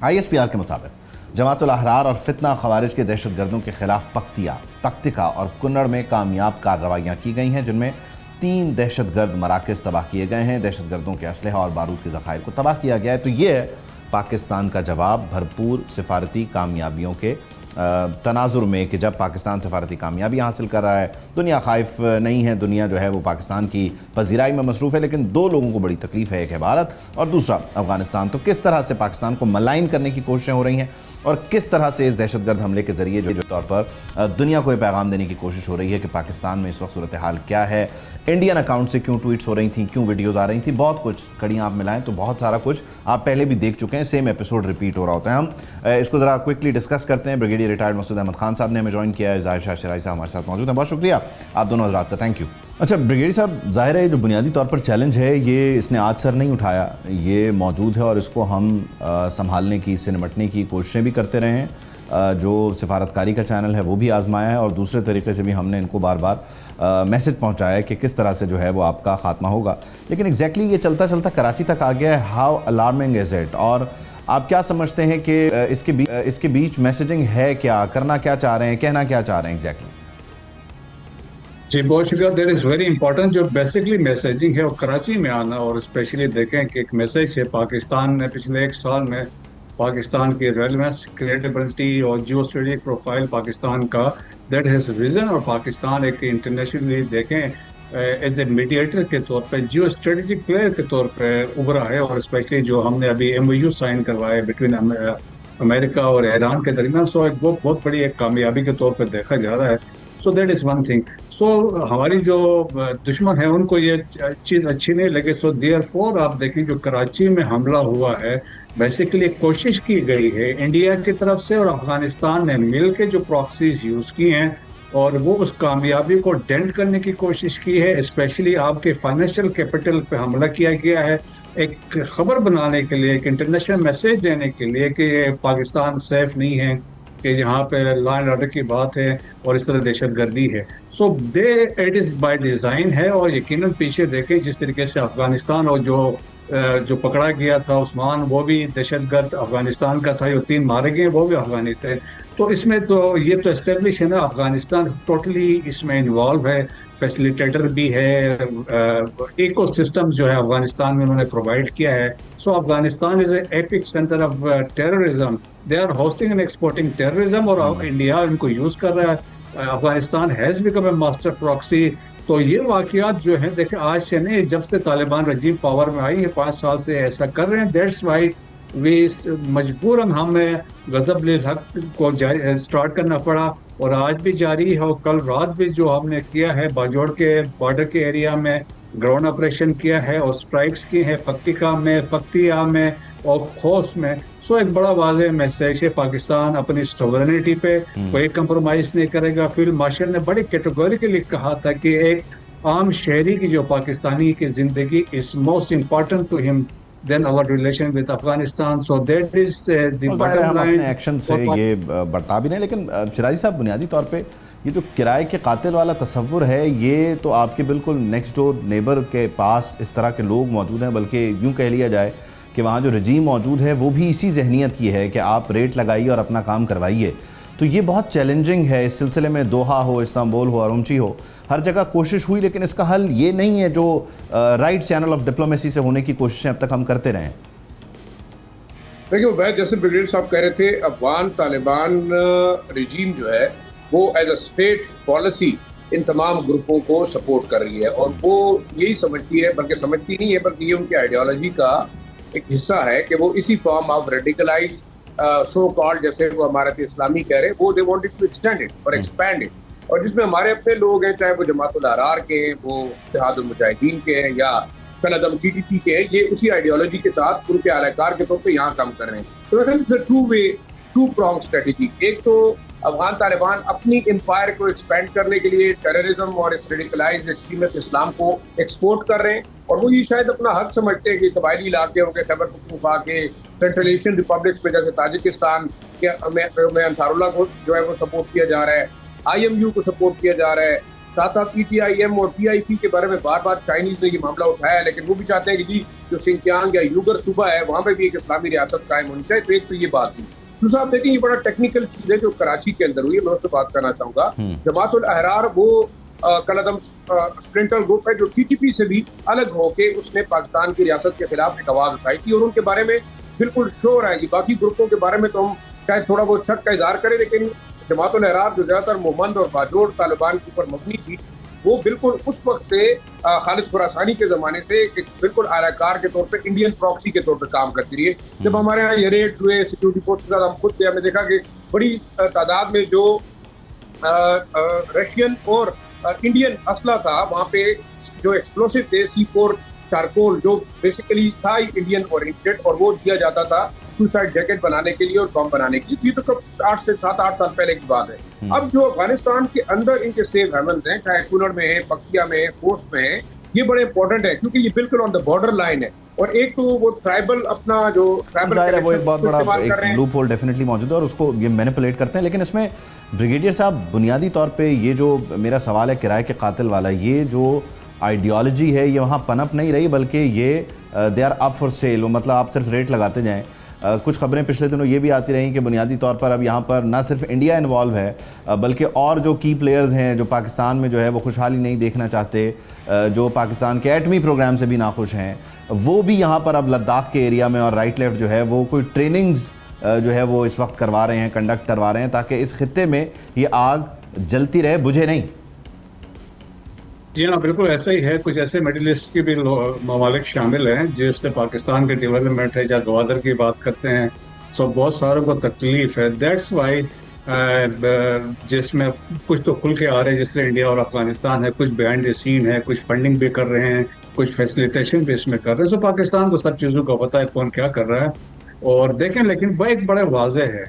ISPR के मुताबिक जमातुल अहरार और फितना खवारिज के दहशतगर्दों के खिलाफ पख्तिका और कुन्नड़ में कामयाब कार्रवाइयाँ की गई हैं, जिनमें 3 दहशतगर्द मराकज़ तबाह किए गए हैं, दहशतगर्दों के असलहा और बारूद के ज़खायर को तबाह किया गया है। तो ये है पाकिस्तान का जवाब भरपूर सिफारती कामयाबियों के तनाजुर में कि जब पाकिस्तान सफारती कामयाबी हासिल कर रहा है, दुनिया खाइफ नहीं है, दुनिया जो है वो पाकिस्तान की पजीराई में मसरूफ़ है, लेकिन 2 लोगों को बड़ी तकलीफ़ है, एक है भारत और दूसरा अफगानिस्तान। तो किस तरह से पाकिस्तान को मलाइन करने की कोशिशें हो रही हैं और किस तरह से इस दहशतगर्द हमले के ज़रिए जो तौर पर दुनिया को ये पैगाम देने की कोशिश हो रही है कि पाकिस्तान में इस वक्त सूरत हाल क्या है, इंडियन अकाउंट से क्यों ट्वीट्स हो रही थी, क्यों वीडियोज़ आ रही थी, बहुत कुछ कड़ियाँ आप मिलाएँ तो बहुत सारा कुछ आप पहले भी देख चुके हैं, सेम एपिसोड रिपीट हो रहा होता है। हम इसको ज़रा क्विकली डिस्कस करते हैं। ब्रिगेडियर रिटायर्ड मसूद अहमद खान साहब ने हमें ज्वाइन किया है, ज़ाहिर शाह शराई साहब हमारे साथ मौजूद हैं, बहुत शुक्रिया आप दोनों हज़रात का, थैंक यू। अच्छा ब्रिगेडियर साहब, ज़ाहिर है जो बुनियादी तौर पर चैलेंज है ये इसने आज सर नहीं उठाया, ये मौजूद है और इसको हम संभालने की, इससे निपटने की कोशिशें भी करते रहे हैं। जो सिफारतकारी का चैनल है वो भी आजमाया है और दूसरे तरीके से भी हमने इनको बार बार मैसेज पहुंचाया है कि किस तरह से जो है वो आपका खात्मा होगा, लेकिन एग्जैक्टली ये चलता चलता कराची तक आ गया है। हाउ अलार्मिंग इज़ इट, और आप क्या समझते हैं कि इसके बीच मैसेजिंग है क्या, करना क्या चाह रहे हैं, कहना क्या चाह रहे हैं एग्जैक्टली? जी बहुत शुक्रिया। देयर इज़ वेरी इंपॉर्टेंट जो बेसिकली मैसेजिंग है और कराची में आना, और स्पेशली देखें कि एक मैसेज है पाकिस्तान ने पिछले 1 साल में पाकिस्तान की रेलेवेंस, क्रेडिबिलिटी और जियो स्ट्रेटेजिक प्रोफाइल पाकिस्तान का दैट हैज़ रिजन, और पाकिस्तान एक इंटरनेशनली देखें एज ए मीडिएटर के तौर पे, जियो स्ट्रेटेजिक प्लेयर के तौर पे उभरा है। और स्पेशली जो हमने अभी MOU साइन करवाया बिटवीन अमेरिका और ईरान के दरमियान, सो एक बहुत बड़ी एक कामयाबी के तौर पर देखा जा रहा है। So that is one thing. So हमारी जो दुश्मन है उनको ये चीज़ अच्छी नहीं लगी, सो देयरफॉर आप देखें जो कराची में हमला हुआ है, बेसिकली कोशिश की गई है इंडिया की तरफ से और अफगानिस्तान ने मिल के जो प्रॉक्सीज यूज़ की हैं और वो उस कामयाबी को डेंट करने की कोशिश की है। स्पेशली आपके फाइनेंशियल कैपिटल पे हमला किया गया है, एक खबर बनाने के लिए, एक इंटरनेशनल मैसेज देने के लिए कि पाकिस्तान सेफ नहीं है, कि यहाँ पे लॉ एंड ऑर्डर की बात है और इस तरह दहशतगर्दी है। So it is by design है। और यकीनन पीछे देखें जिस तरीके से अफगानिस्तान और जो पकड़ा गया था उस्मान, वो भी दहशतगर्द अफगानिस्तान का था, जो 3 मारे गए वो भी अफगानी थे। तो इसमें तो ये तो एस्टेब्लिश है ना, अफगानिस्तान टोटली इसमें इन्वॉल्व है, फैसिलिटेटर भी है, इकोसिस्टम जो है अफगानिस्तान में उन्होंने प्रोवाइड किया है। So Afghanistan is a epicentre of terrorism, they are hosting and exporting terrorism, और इंडिया इनको यूज़ कर रहा है। Afghanistan has become a master proxy. तो ये वाक़यात जो है देखें आज से नहीं, जब से तालिबान रजीम पावर में आई है 5 साल से ऐसा कर रहे हैं। दैट्स वाई वी मजबूरन हमें गज़ब-ए हक को स्टार्ट करना पड़ा और आज भी जारी है। और कल रात भी जो हमने किया है बाजोड़ के बॉर्डर के एरिया में ग्राउंड ऑपरेशन किया है और स्ट्राइक्स की हैं पक्तिया में और खोस में। सो एक बड़ा वाज़ेह मैसेज है, पाकिस्तान अपनी सॉवरेनिटी पे कोई कंप्रोमाइज़ नहीं करेगा। फील्ड मार्शल ने बड़ी कैटेगोरिकली कहा था कि एक आम शहरी की जो पाकिस्तानी की ज़िंदगी is most important to him than our relation with Afghanistan. So that is the bottom line. Action से ये बढ़ता भी नहीं, लेकिन शिराजी साहब बुनियादी तौर पे ये जो किराए के कातिल वाला तस्वुर है, ये तो आपके बिल्कुल नेक्स्ट डोर नेबर के पास इस तरह के लोग मौजूद हैं, बल्कि यूँ कह लिया जाए कि वहाँ जो रजीम मौजूद है वो भी इसी जहनीत की है कि आप रेट लगाइए और अपना काम करवाइए। तो ये बहुत चैलेंजिंग है। इस सिलसिले में दोहा हो, इस्तांबुल हो, अरुमची हो, हर जगह कोशिश हुई, लेकिन इसका हल ये नहीं है जो राइट चैनल ऑफ डिप्लोमेसी से होने की कोशिशें अब तक हम करते रहे। देखिए वह जैसे ब्रिगेडियर साहब कह रहे थे, अफगान तालिबान रजीम जो है वो as a state policy in तमाम ग्रुपों को सपोर्ट कर रही है और वो यही समझती है, बल्कि समझती नहीं है बल्कि ये उनकी आइडियोलॉजी का एक हिस्सा है कि वो इसी form of radicalise so called, जैसे वो इमारत इस्लामी कह रहे हैं, वो they wanted to extend it और एक्सपैंड इट। और जिसमें हमारे अपने लोग हैं, चाहे वो जमातुल अहरार के हैं, वो इत्तेहादुल मुजाहिदीन के हैं या कलदम TTP के हैं, ये उसी आइडियोलॉजी के साथ ग्रुप के आलाकार के तौर पर यहाँ काम कर रहे हैं। तो टू प्रॉन्ग स्ट्रेटेजी। एक तो अफगान तालिबान अपनी एम्पायर को एक्सपेंड करने के लिए टेररिज्म और रेडिकलाइज्ड एक्सट्रीमिस्ट इस्लाम को एक्सपोर्ट कर रहे हैं और वो ये शायद अपना हक समझते हैं कि कबायली इलाके हो गए, खैबर पख्तूनख्वा के, सेंट्रल एशियन रिपब्लिक्स में जैसे ताजिकिस्तान के में अंसारुल्लाह को जो है वो सपोर्ट किया जा रहा है, IMU को सपोर्ट किया जा रहा है, साथ साथ PTIM और PIP के बारे में बार बार चाइनीज ने ये मामला उठाया है, लेकिन वो भी चाहते हैं कि जी जो सिंकियांग या यूगर सूबा है वहाँ पर भी एक इस्लामी रियासत कायम होनी चाहिए। तो एक तो ये बात हुई। दूसरा आप देखें, ये बड़ा टेक्निकल चीज़ है जो कराची के अंदर हुई है, मैं उससे बात करना चाहूँगा। जमातुल अहरार वो कलदम स्प्रिंटर ग्रुप है जो टीटीपी से भी अलग होके उसने पाकिस्तान की रियासत के खिलाफ एक आवाज उठाई थी और उनके बारे में बिल्कुल श्योर आएगी। बाकी ग्रुपों के बारे में तो हम शायद थोड़ा बहुत शक का इजहार करें, लेकिन जमातुल अहरार जो ज़्यादातर मोहम्मद और बाजोड़ तालिबान के ऊपर मबनी थी, वो बिल्कुल उस वक्त से खालिद खुरासानी के ज़माने से एक बिल्कुल आलाकार के तौर पे इंडियन प्रॉक्सी के तौर पे काम करती रही है। जब हमारे यहाँ ये रेड हुए सिक्योरिटी फोर्स के साथ, हम खुद हमने देखा कि बड़ी तादाद में जो रशियन और इंडियन असला था, वहाँ पे जो एक्सप्लोसिव थे C4 चारकोल जो बेसिकली था इंडियन ओरिएंटेड, और वो दिया जाता था सुसाइड जैकेट बनाने के लिए और बम बनाने के लिए। ये तो कब 8 से 7-8 साल पहले की बात है। अब जो अफगानिस्तान के अंदर इनके सेफ हेवन्स हैं, चाहे कुनर में है, पक्तिया में है, पोस्ट में है, ये बड़े इंपॉर्टेंट है क्योंकि ये बिल्कुल ऑन द बॉर्डर लाइन है। और एक तो वो ट्राइबल अपना जो ट्राइबल है वो एक बहुत बड़ा एक लूप होल डेफिनेटली मौजूद है और उसको ये मैनिपुलेट करते हैं। लेकिन इसमें ब्रिगेडियर साहब, बुनियादी तौर पे ये जो मेरा सवाल है किराए के कातिल वाला, ये जो आइडियोलॉजी है ये वहाँ पनप नहीं रही, बल्कि ये they are up for sale. मतलब आप सिर्फ रेट लगाते जाएं। कुछ खबरें पिछले दिनों ये भी आती रहीं कि बुनियादी तौर पर अब यहाँ पर ना सिर्फ इंडिया इन्वॉल्व है बल्कि और जो की प्लेयर्स हैं जो पाकिस्तान में जो है वो खुशहाली नहीं देखना चाहते, जो पाकिस्तान के एटमी प्रोग्राम से भी नाखुश हैं, वो भी यहाँ पर अब लद्दाख के एरिया में और राइट लेफ्ट जो है वो कोई ट्रेनिंग्स जो है वो इस वक्त करवा रहे हैं, कंडक्ट करवा रहे हैं, ताकि इस खित्ते में ये आग जलती रहे, बुझे नहीं। जी हाँ, बिल्कुल ऐसा ही है। कुछ ऐसे मिडिल ईस्ट के भी ममालिक शामिल हैं जिससे पाकिस्तान के डेवलपमेंट है, या गवादर की बात करते हैं, सो बहुत सारों को तकलीफ है। दैट्स वाई जिसमें कुछ तो खुल के आ रहे हैं, जैसे इंडिया और अफगानिस्तान है, कुछ बिहाइंड द सीन है, कुछ फंडिंग भी कर रहे हैं, कुछ फैसिलिटेशन भी इसमें कर रहे हैं। सो पाकिस्तान को सब चीज़ों का पता है कौन क्या कर रहा है। और देखें, लेकिन वह एक बड़े वाज़ेह है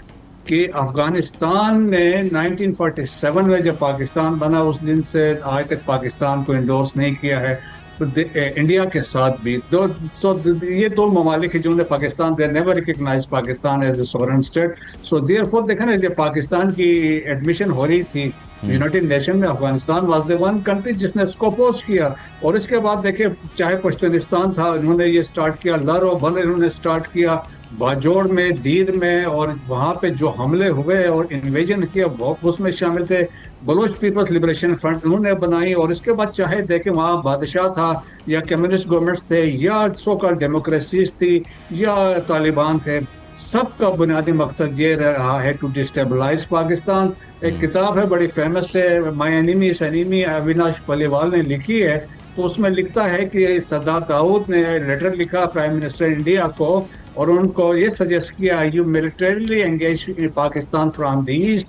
कि अफगानिस्तान ने 1947 में जब पाकिस्तान बना उस दिन से आज तक पाकिस्तान को इंडोर्स नहीं किया है। तो इंडिया के साथ भी ये दो ममालिक हैं जिन्होंने Pakistan, they never recognise Pakistan as a sovereign state. So therefore देखा ना, जब पाकिस्तान की एडमिशन हो रही थी यूनाइटेड नेशन में, Afghanistan was the one country जिसने इसको अपोज किया। और इसके बाद देखिए, चाहे पश्तूनिस्तान था, इन्होंने ये स्टार्ट किया, लर और भल इन्होंने स्टार्ट किया, बाजोड़ में, दीर में, और वहाँ पे जो हमले हुए और इन्वेजन किया बहुत उसमें शामिल थे। बलोच पीपल्स लिबरेशन फ्रंट उन्होंने बनाई। और इसके बाद चाहे देखें वहाँ बादशाह था या कम्युनिस्ट गवर्नमेंट्स थे या सो कॉल्ड डेमोक्रेसीज थी या तालिबान थे, सबका बुनियादी मकसद ये रहा है टू डिस्टेबलाइज पाकिस्तान। एक किताब है बड़ी फेमस है, my enemy is enemy, Avinash Paliwal ने लिखी है। तो उसमें लिखता है कि सद्दात दाऊद ने लेटर लिखा प्राइम मिनिस्टर इंडिया को और उनको ये सजेस्ट किया, you militarily engage in Pakistan from the east,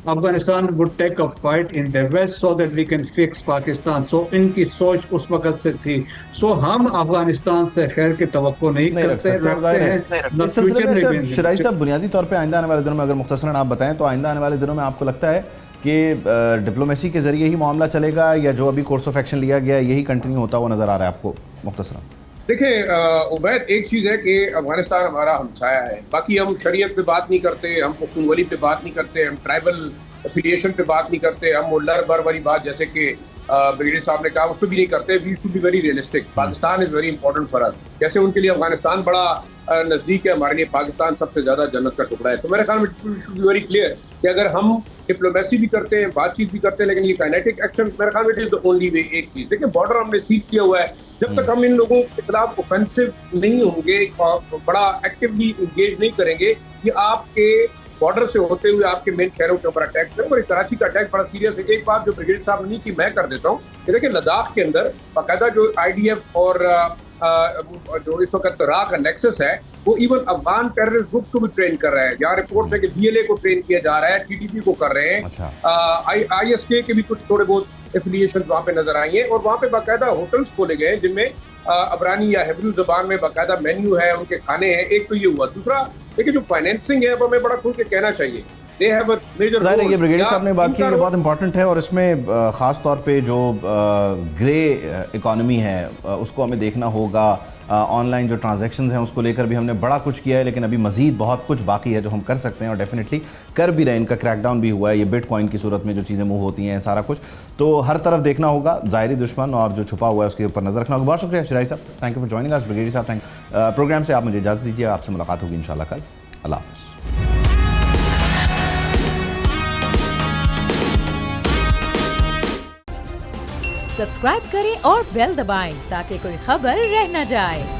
Afghanistan would take a fight in the west so that we can fix Pakistan. So इनकी सोच उस वक्त से थी। सो हम अफगानिस्तान से खैर की तवक्को नहीं करते, रखते हैं। शिराई साहब, बुनियादी तौर पे आइंदा आने वाले दिनों में अगर मुख्तसरन आप बताएं तो आइंदा आने वाले दिनों में आपको लगता है कि डिप्लोमेसी के जरिए ही मामला चलेगा या जो अभी कोर्स ऑफ एक्शन लिया गया यही कंटिन्यू होता हुआ नजर आ रहा है आपको मुख्तसरन? देखिए उबैद, एक चीज़ है कि अफगानिस्तान हमारा हमसाया है, बाकी हम शरीयत पे बात नहीं करते, हम हुक्मवली पे बात नहीं करते, हम ट्राइबल एफिलिएशन पे बात नहीं करते, हम मुल्लर बर वाली बात जैसे कि ब्रिगेडियर साहब ने कहा उस पर भी नहीं करते। We should be very realistic. Pakistan is very important for us. जैसे उनके लिए अफगानिस्तान बड़ा नज़दीक है, हमारे लिए पाकिस्तान सबसे ज़्यादा जन्नत का टुकड़ा है। तो मेरे ख्याल में शुड बी वेरी क्लियर कि अगर हम डिप्लोमेसी भी करते हैं, बातचीत भी करते हैं, लेकिन ये काइनेटिक एक्शन मेरे ख्याल में it is the only way. एक चीज़ देखिए, बॉर्डर हमने सीज किया हुआ है, जब तक हम इन लोगों के खिलाफ ऑफेंसिव नहीं होंगे और बड़ा एक्टिवली इंगेज नहीं करेंगे, ये आपके बॉर्डर से होते हुए आपके मेन शहरों के ऊपर अटैक करें। और कराची का अटैक बड़ा सीरियस है। एक बात जो ब्रिगेडियर साहब ने नहीं की, मैं कर देता हूँ कि देखिए, लद्दाख के अंदर बाकायदा जो IDF और जो इस वक्त रा का नेक्सस है, वो इवन अफगान टेररिस्ट ग्रुप को भी ट्रेन कर रहा है। यहाँ रिपोर्ट है कि BLA को ट्रेन किया जा रहा है, TTP को कर रहे हैं। अच्छा। ISK के भी कुछ थोड़े बहुत एफिलिएशन वहाँ पे नजर आई हैं और वहाँ पे बाकायदा होटल्स खोले गए हैं जिनमें अबरानी या हिब्रू जबान में बाकायदा मेन्यू है, उनके खाने हैं। एक तो ये हुआ। दूसरा देखिए, जो फाइनेंसिंग है, अब हमें बड़ा खुल के कहना चाहिए, ये ब्रिगेडियर साहब ने बात की, ये बहुत इंपॉर्टेंट है और इसमें ख़ास तौर पे जो ग्रे इकोनॉमी है उसको हमें देखना होगा। ऑनलाइन जो ट्रांजैक्शंस हैं उसको लेकर भी हमने बड़ा कुछ किया है, लेकिन अभी मज़ीद बहुत कुछ बाकी है जो हम कर सकते हैं और डेफिनेटली कर भी रहे हैं। इनका क्रैकडाउन भी हुआ है, ये बिटकॉइन की सूरत में जो चीज़ें मूव होती हैं, सारा कुछ तो हर तरफ देखना होगा। ज़ाहिरी दुश्मन और जो छुपा हुआ है उसके ऊपर नज़र रखना होगा। बहुत शुक्रिया शिराई साहब, thank you for joining us. Brigadier साहब, थैंक प्रोग्राम से आप मुझे इजाज़त दीजिए, आपसे मुलाकात होगी इंशाल्लाह कल। अल्लाह हाफ़िज़। सब्सक्राइब करें और बेल दबाएं ताकि कोई खबर रह न जाए।